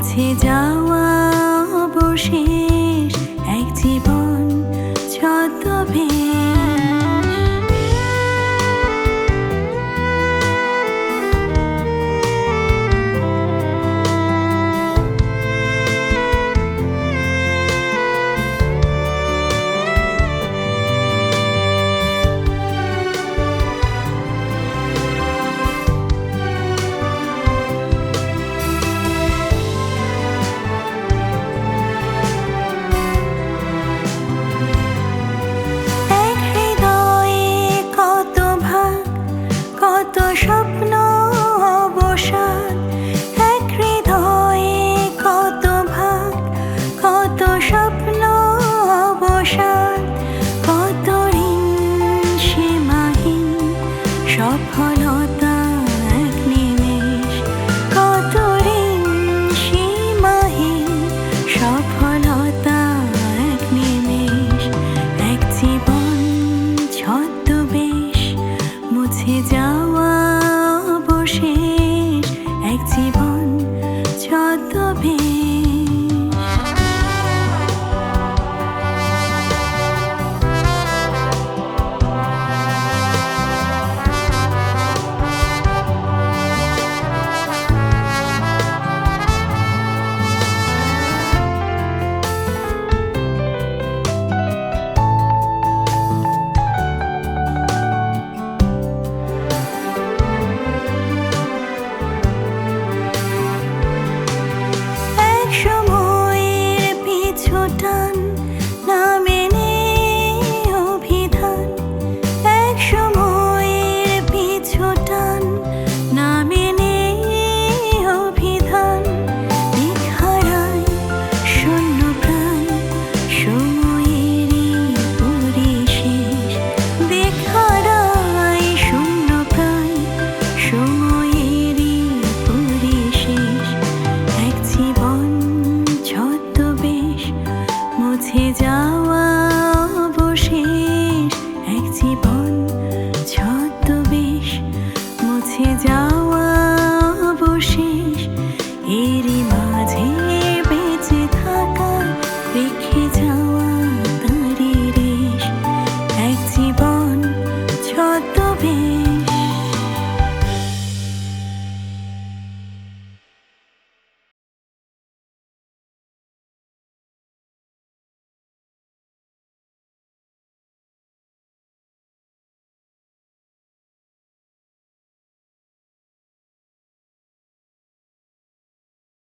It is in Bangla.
মুছে যাওয়া অবশেষ এক জীবন ছদ্মবেশ। স্বপ্ন অবসাদ এক হৃদয়ে, কত ভাগ কত স্বপ্ন অবসাদ, কত ঋণ সীমাহীন সফলতা এক নিমেষ, কত ঋণ সীমাহীন সফলতা এক নিমেষ। এক জীবন ছদ্মবেশ মুছে যাওয়া অবশেষ এক জীবন ছদ্মবেশ। মুছে যাওয়া অবশেষ এক জীবন ছদ্মবেশ মুছে যাওয়া